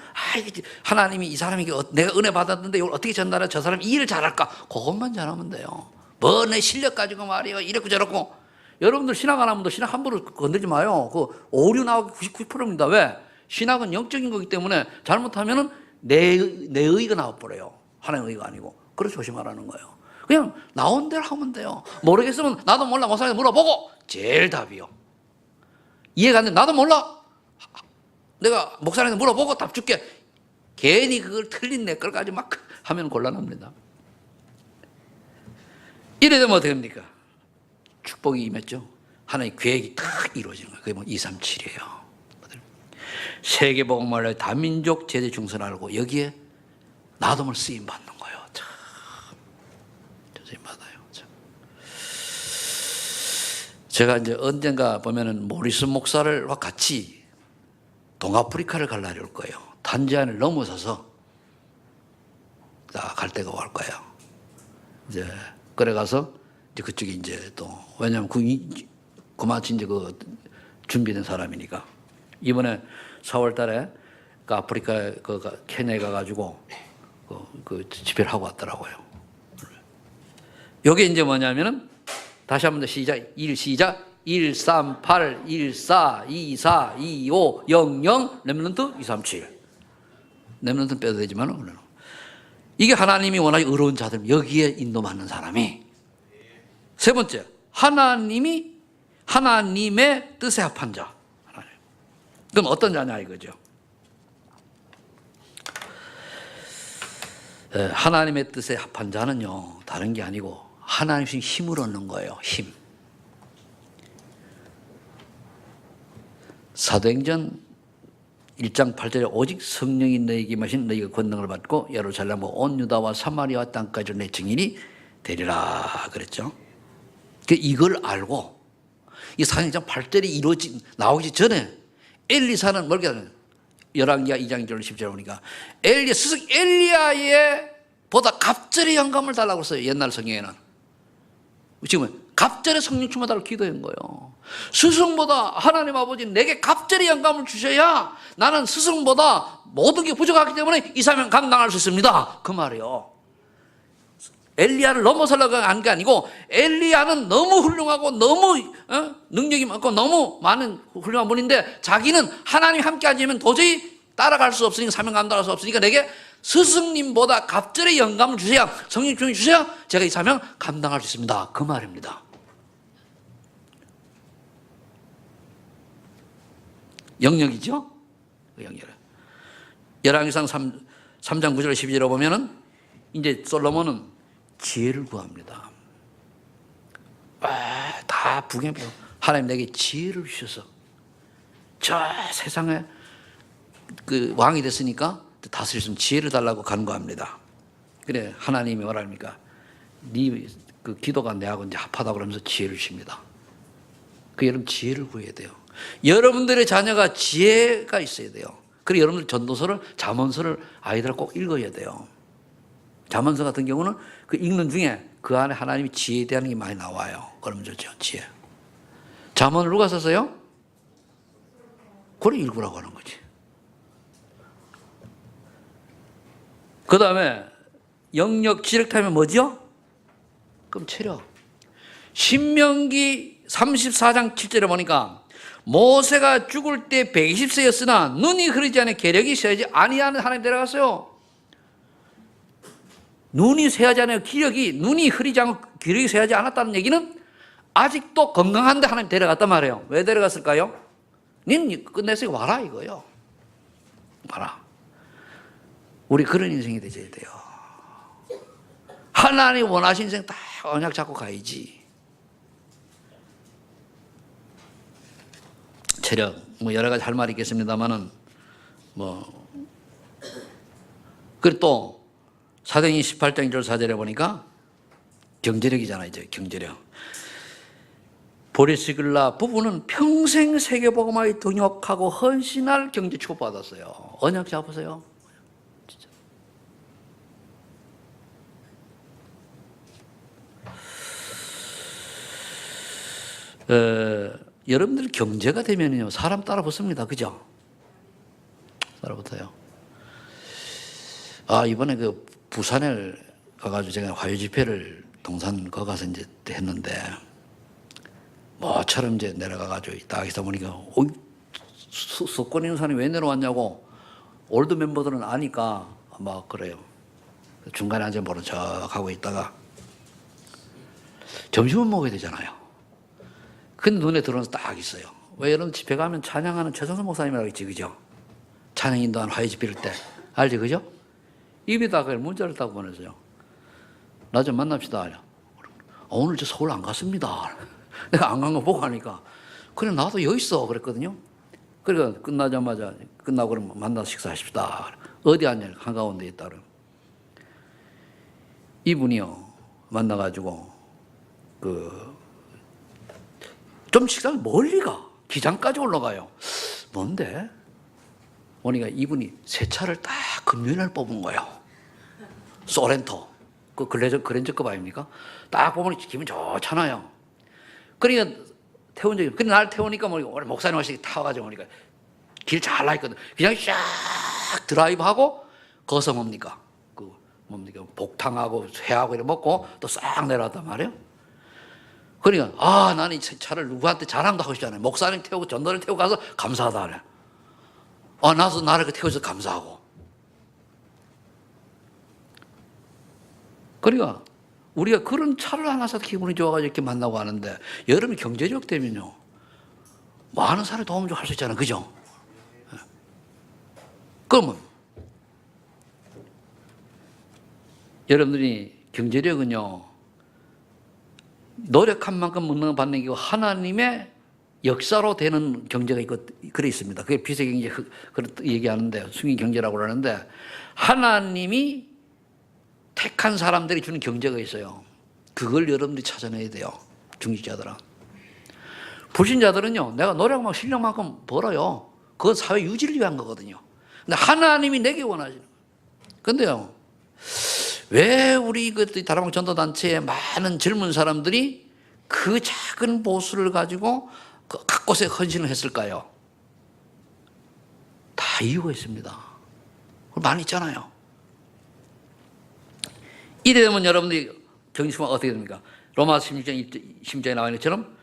하나님이 이 사람이 내가 은혜 받았는데 이걸 어떻게 전달해 저 사람이 이 일을 잘할까? 그것만 잘하면 돼요. 뭐 내 실력 가지고 말이에요. 이렇고 저렇고. 여러분들 신학 안 하면 신학 함부로 건들지 마요. 그 오류 나오기 99%입니다. 왜? 신학은 영적인 거기 때문에 잘못하면은 내 의가 나와버려요. 하나님의 의가 아니고. 그래서 조심하라는 거예요. 그냥 나온 대로 하면 돼요. 모르겠으면 나도 몰라 목사님한테 물어보고 제일 답이요. 이해가 안 돼. 나도 몰라. 내가 목사님한테 물어보고 답 줄게. 괜히 그걸 틀린 내 걸까지 막 하면 곤란합니다. 이래 되면 어떻게 됩니까? 축복이 임했죠. 하나의 계획이 딱 이루어지는 거예요. 그게 뭐 237이에요. 세계복음을 다민족 제대 중선 알고 여기에 나dom을 쓰임 받는 거예요. 참 받아요. 참. 제가 이제 언젠가 보면은 모리슨 목사를와 같이 동아프리카를 갈 날이 올 거예요. 탄자니아를 넘어서서 갈 때가 올 거예요. 이제 그래 가서 이제 그쪽에 이제 또 왜냐하면 그마치 이제 그 준비된 사람이니까 이번에 4월달에 그 아프리카 그 케냐에 가가지고 그 집회를 하고 왔더라고요. 요게 이제 뭐냐면은 다시 한번 더 시작. 138 14 24 25 00 렘넌트 237 렘넌트는 빼도 되지만 이게 하나님이 워낙에 의로운 자들 여기에 인도받는 사람이 세 번째 하나님의 뜻에 합한 자. 그럼 어떤 자냐 이거죠. 하나님의 뜻에 합한 자는요 다른 게 아니고 하나님의 힘을 얻는 거예요. 힘. 사도행전 1장 8절에 오직 성령이 너희에게 임하신 너희가 권능을 받고 예루살렘 온 유다와 사마리아 땅까지 내 증인이 되리라 그랬죠. 이걸 알고 이 사도행전 8절이 나오기 전에 엘리사는 뭘 깨달아요? 열왕기하 2장 1절 10절에 보니까 스승 엘리야의 보다 갑절의 영감을 달라고 했어요. 옛날 성경에는. 지금은 갑절의 성령 충만하다고 기도한 거예요. 스승보다 하나님 아버지 내게 갑절의 영감을 주셔야 나는 스승보다 모든 게 부족하기 때문에 이 사명 감당할 수 있습니다. 그 말이에요. 엘리야를 넘어서려고 한 게 아니고 엘리야는 너무 훌륭하고 너무 능력이 많고 너무 많은 훌륭한 분인데 자기는 하나님 함께 하시면 도저히 따라갈 수 없으니까 사명 감당할 수 없으니까 내게 스승님보다 갑절의 영감을 주셔야 성령 충만을 주셔야 제가 이 사명 감당할 수 있습니다. 그 말입니다. 영역이죠? 영역. 열왕기상 3장 9절 12절에 보면은 이제 솔로몬은 지혜를 구합니다. 다 북에 하나님 내게 지혜를 주셔서 저 세상에 그 왕이 됐으니까 다스릴 수 있는 지혜를 달라고 간구합니다. 그래 하나님이 뭐라 합니까? 네 그 기도가 내하고 이제 합하다고 그러면서 지혜를 주십니다. 그 여러분 지혜를 구해야 돼요. 여러분들의 자녀가 지혜가 있어야 돼요. 그리고 여러분들 전도서를 잠언서를 아이들 꼭 읽어야 돼요. 잠언서 같은 경우는 그 읽는 중에 그 안에 하나님이 지혜에 대한 게 많이 나와요. 그러면 좋죠. 지혜. 잠언을 누가 썼어요? 그래 읽으라고 하는 거지. 그 다음에 영역 지력타면 뭐죠? 그럼 체력. 신명기 34장 7절에 보니까 모세가 죽을 때 120세였으나 눈이 흐르지 않아 계력이 세지 아니하는 하나님 데려갔어요. 눈이 쇠하지 않아요. 기력이, 눈이 흐리지 않고 기력이 쇠하지 않았다는 얘기는 아직도 건강한데 하나님 데려갔단 말이에요. 왜 데려갔을까요? 닌 끝냈으니까 와라 이거요. 와라. 우리 그런 인생이 되셔야 돼요. 하나님 원하신 인생 딱 언약 잡고 가야지. 체력, 뭐 여러 가지 할 말이 있겠습니다만은 그리고 또 사도행전 18장 1절 4절에 보니까 경제력이잖아요. 이제 경제력. 보리스길라 부부는 평생 세계복음화에 동역하고 헌신할 경제 축복받았어요. 언약 잡으세요. 진짜. 여러분들 경제가 되면요 사람 따라 붙습니다. 그죠? 따라 붙어요. 이번에 그 부산에 가가지고 제가 화요 집회를 동산 거 가서 이제 했는데 뭐처럼 이제 내려가가지고 딱 있다 보니까 석권 있는 사람이 왜 내려왔냐고 올드 멤버들은 아니까 막 그래요. 중간에 앉아 모른 척 하고 있다가 점심은 먹어야 되잖아요. 근데 눈에 들어와서 딱 있어요. 왜 여러분 집회 가면 찬양하는 최성선 목사님이라고 있지, 그죠? 찬양 인도한 화요 집회일 때 알지, 그죠? 입에다가 문자를 딱 보내서요. 나 좀 만납시다. 오늘 저 서울 안 갔습니다. 내가 안 간 거 보고 하니까 그래 나도 여기 있어 그랬거든요. 그러니까 끝나자마자 끝나고 그러면 만나서 식사하십시다. 어디 앉냐? 한가운데 있다. 이분이요 만나가지고 좀 식사를 멀리 가 기장까지 올라가요. 뭔데? 보니까 이분이 새 차를 딱 금요일날 뽑은 거예요. 소렌토 그 그랜저급 아닙니까? 딱 보면 기분 좋잖아요. 그러니까 태운 적이, 근데 날 태우니까 우리 목사님 하시기 타와가지고 오니까 길 잘 나있거든. 그냥 쫙 드라이브하고 거기서 뭡니까? 복탕하고 회하고 이렇게 먹고 또 싹 내려왔단 말이에요. 그러니까 나는 이 차를 누구한테 자랑도 하고 싶잖아요. 목사님 태우고 전도를 태우고 가서 감사하다 그래. 나도 나를 태워서 감사하고. 그러니까 우리가 그런 차를 하나 사서 기분이 좋아가지고 이렇게 만나고 하는데 여러분 경제력 되면요 많은 사람이 도움을 좀 할 수 있잖아요. 그죠? 그러면 여러분들이 경제력은요 노력한 만큼 받는 게 하나님의 역사로 되는 경제가 있고 그래 있습니다. 그게 비세경제 얘기하는데 순위경제라고 그러는데 하나님이 택한 사람들이 주는 경제가 있어요. 그걸 여러분들이 찾아내야 돼요. 중직자들은. 불신자들은요 내가 노력만큼 실력만큼 벌어요. 그건 사회 유지를 위한 거거든요. 근데 하나님이 내게 원하시는 거예요. 근데요 왜 우리 다락방 전도단체에 많은 젊은 사람들이 그 작은 보수를 가지고 각 곳에 헌신을 했을까요? 다 이유가 있습니다. 많이 있잖아요. 이래 되면 여러분들이 경지수가 어떻게 됩니까? 로마서 16장에 나와 있는 것처럼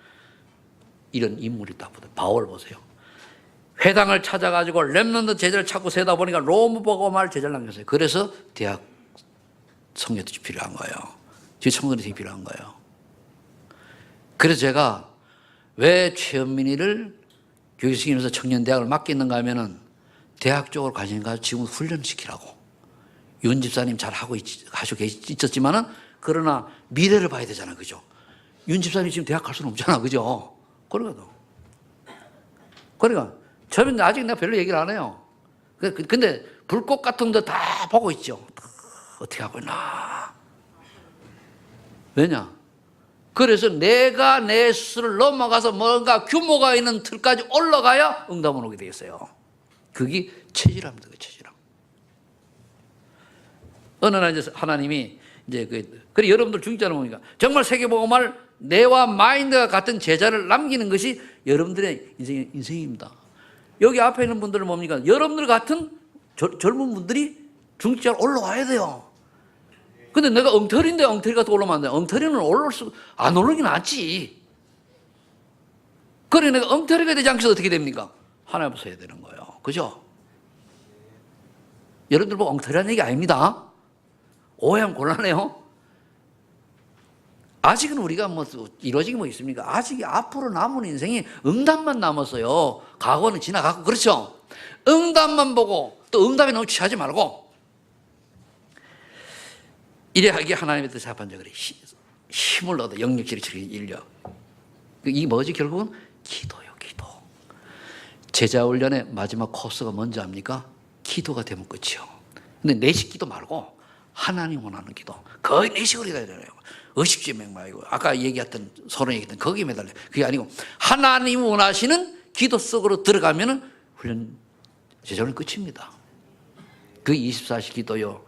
이런 인물이 딱 보세요. 바울 보세요. 회당을 찾아가지고 렘넌트 제자를 찾고 세다 보니까 로마복음을 제자를 남겼어요. 그래서 대학 성녀들이 필요한 거예요. 청소년들이 필요한 거예요. 그래서 제가 왜 최현민이를 교육시키면서 청년대학을 맡기는가 하면은 대학 쪽으로 관심 가지고 지금 훈련시키라고. 윤 집사님 잘 하고 있었지만은 그러나 미래를 봐야 되잖아. 그죠? 윤 집사님 지금 대학 갈 수는 없잖아. 그죠? 그러니까 저는 아직 내가 별로 얘기를 안 해요. 근데 불꽃 같은 거 다 보고 있죠. 어떻게 하고 있나. 왜냐? 그래서 내가 내 수를 넘어가서 뭔가 규모가 있는 틀까지 올라가야 응답은 오게 되겠어요. 그게 체질합니다. 체질함. 어느 날 이제 하나님이 그래 여러분들 중직자를 보니까 정말 세계복음을 뇌와 마인드가 같은 제자를 남기는 것이 여러분들의 인생입니다. 여기 앞에 있는 분들은 뭡니까? 여러분들 같은 젊은 분들이 중직자로 올라와야 돼요. 근데 내가 엉터리인데 엉터리 같은 올라오면 안 돼. 엉터리는 안 오르긴 낫지. 그래 내가 엉터리가 되지 않기 위해서 어떻게 됩니까? 하나님 앞에 서야 되는 거예요. 그죠? 여러분들 보고 엉터리라는 얘기 아닙니다. 오해하면 곤란해요. 아직은 우리가 뭐 이루어지기 뭐 있습니까? 아직 앞으로 남은 인생이 응답만 남았어요. 과거는 지나가고, 그렇죠? 응답만 보고 또 응답에 너무 취하지 말고, 이래 하기에 하나님의 뜻에 합한 자 그래. 힘을 얻어 영역질이 일려. 이게 뭐지? 결국은 기도요, 기도. 제자 훈련의 마지막 코스가 뭔지 압니까? 기도가 되면 끝이요. 근데 내식 기도 말고 하나님 원하는 기도. 거의 내식으로 해야 되잖아요. 의식주의 말고 아까 얘기했던 서론 얘기했던 거기에 매달려. 그게 아니고 하나님 원하시는 기도 속으로 들어가면은 훈련 제자훈련 끝입니다. 그 24시 기도요,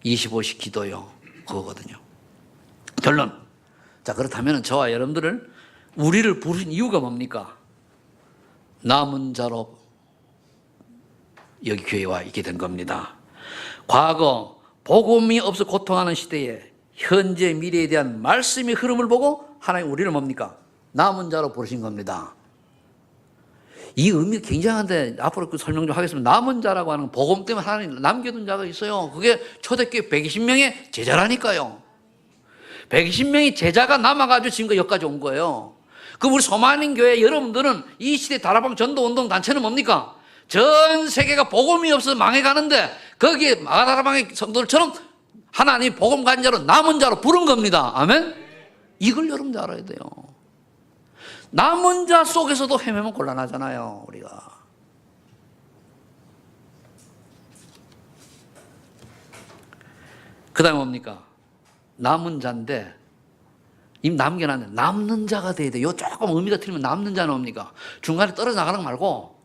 25시 기도요, 그거거든요. 결론. 자, 그렇다면 저와 여러분들을 우리를 부르신 이유가 뭡니까? 남은 자로 여기 교회에 와 있게 된 겁니다. 과거 복음이 없어 고통하는 시대에 현재 미래에 대한 말씀의 흐름을 보고 하나님 우리를 뭡니까? 남은 자로 부르신 겁니다. 이 의미가 굉장한데 앞으로 그 설명 좀 하겠습니다. 남은 자라고 하는 복음 때문에 하나님 남겨둔 자가 있어요. 그게 초대교회 120명의 제자라니까요. 120명의 제자가 남아가지고 지금까지 여기까지 온 거예요. 그럼 우리 소만인 교회 여러분들은 이 시대 다락방 전도운동 단체는 뭡니까? 전 세계가 복음이 없어서 망해가는데 거기에 다락방의 성도들처럼 하나님 복음 가진 자로 남은 자로 부른 겁니다. 아멘? 이걸 여러분들 알아야 돼요. 남은 자 속에서도 헤매면 곤란하잖아요, 우리가. 그 다음에 뭡니까? 남은 자인데, 이미 남겨놨는데, 남는 자가 돼야 돼요. 조금 의미가 틀리면 남는 자는 뭡니까? 중간에 떨어져 나가는 거 말고,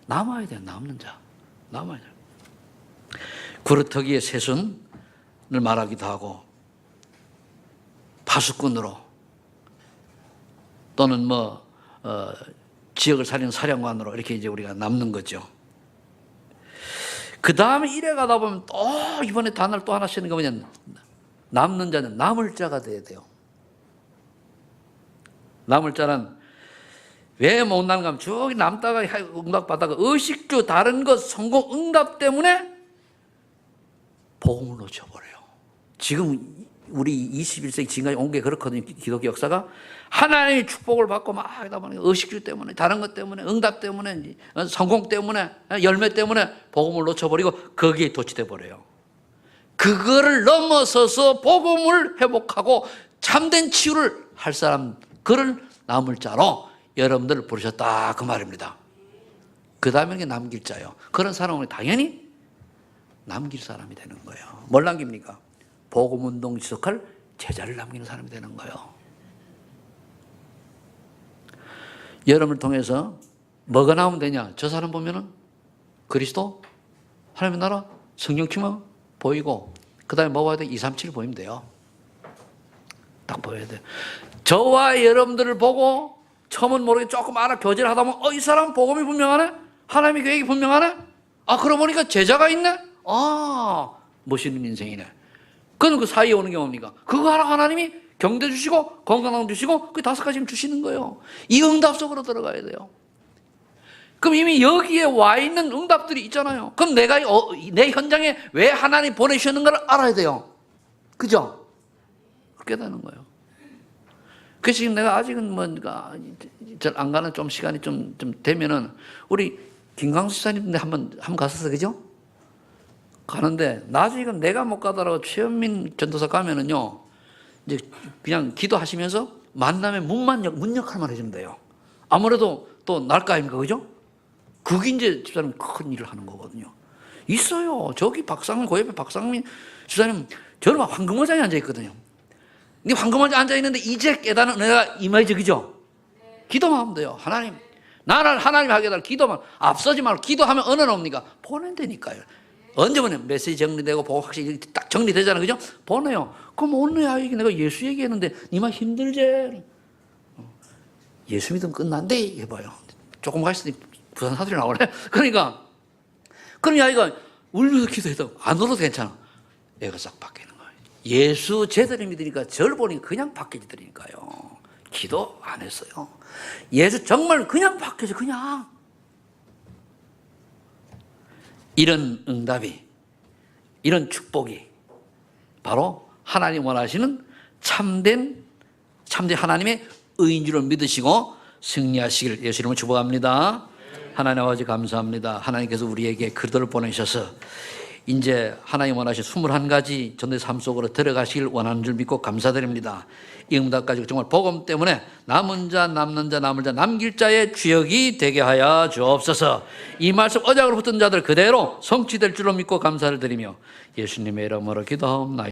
남아야 돼요, 남는 자. 남아야 돼요. 그루터기의 세순을 말하기도 하고, 파수꾼으로, 또는 지역을 살리는 사령관으로 이렇게 이제 우리가 남는 거죠. 그 다음에 이래 가다 보면 또 이번에 단어를 또 하나 쓰는 게 뭐냐. 남는 자는 남을 자가 돼야 돼요. 남을 자는 왜 못 남는가 하면 저기 남다가 응답받다가 의식주 다른 것 성공 응답 때문에 복음을 놓쳐버려요. 지금 우리 21세기 지금까지 온 게 그렇거든요. 기독교 역사가 하나님의 축복을 받고 막 하다 보니까 의식주 때문에 다른 것 때문에 응답 때문에 성공 때문에 열매 때문에 복음을 놓쳐버리고 거기에 도취돼 버려요. 그거를 넘어서서 복음을 회복하고 참된 치유를 할 사람, 그를 남을 자로 여러분들을 부르셨다, 그 말입니다. 그 다음에 남길 자요. 그런 사람은 당연히 남길 사람이 되는 거예요. 뭘 남깁니까? 복음운동 지속할 제자를 남기는 사람이 되는 거예요. 여러분을 통해서 뭐가 나오면 되냐? 저 사람 보면은 그리스도, 하나님의 나라, 성령 충만 보이고, 그 다음에 뭐 봐야 돼? 2, 3, 7 보이면 돼요. 딱 보여야 돼요. 저와 여러분들을 보고 처음은 모르게 조금 알아 교제를 하다 보면 이 사람 복음이 분명하네? 하나님의 계획이 분명하네? 그러고 보니까 제자가 있네? 멋있는 인생이네. 그건 그 사이에 오는 게 뭡니까? 그거 하나 하나님이 경대 주시고 건강함 주시고 그 5가지 주시는 거예요. 이 응답 속으로 들어가야 돼요. 그럼 이미 여기에 와 있는 응답들이 있잖아요. 그럼 내가 내 현장에 왜 하나님 보내주셨는가를 알아야 돼요. 그죠? 그렇게 되는 거예요. 그래서 지금 내가 아직은 뭔가 잘 안 가는 좀 시간이 좀 되면은 우리 김광수 지사님인데 한번 갔었어, 그죠? 가는데 나중에 내가 못 가더라도 최현민 전도사 가면은요, 이제 그냥 기도하시면서 만남의 문 역할만 해주면 돼요. 아무래도 또 날까 아닙니까, 그죠? 그게 이제 집사님 큰 일을 하는 거거든요. 있어요. 저기 박상민, 고옆에 박상민 집사님, 저는 황금의장에 앉아있거든요. 근데 황금의장에 앉아있는데 이제 깨닫는 은혜가 임하지, 그죠? 기도만 하면 돼요. 하나님, 나를 하나님 하게 해달라. 기도만, 앞서지 말고 기도하면 은혜는 옵니까? 보낸다니까요. 언제 보내? 메시지 정리되고 보고 확실히 딱 정리되잖아요, 그죠? 보내요. 그럼 오늘 아이게 내가 예수 얘기했는데 니만 힘들지? 예수 믿으면 끝난대 해봐요. 조금 가있으니 부산 사투리 나오네. 그러니까 그럼 이 아이가 울면서 기도해도 안 울어도 괜찮아. 애가 싹 바뀌는 거예요. 예수 제대로 믿으니까 절 보니까 그냥 바뀌어지더니까요. 기도 안 했어요. 예수 정말 그냥 바뀌어져, 그냥. 이런 응답이, 이런 축복이 바로 하나님 원하시는 참된 하나님의 의인 줄을 믿으시고 승리하시길 예수 이름으로 축복합니다. 하나님 아버지 감사합니다. 하나님께서 우리에게 그들을 보내셔서 이제 하나님 원하신 21가지 전도의 삶 속으로 들어가시길 원하는 줄 믿고 감사드립니다. 이 응답까지 정말 복음 때문에 남은 자, 남는 자, 남을 자, 남길 자의 주역이 되게 하여 주옵소서. 이 말씀 어장으로 붙은 자들 그대로 성취될 줄로 믿고 감사를 드리며 예수님의 이름으로 기도하옵나이다.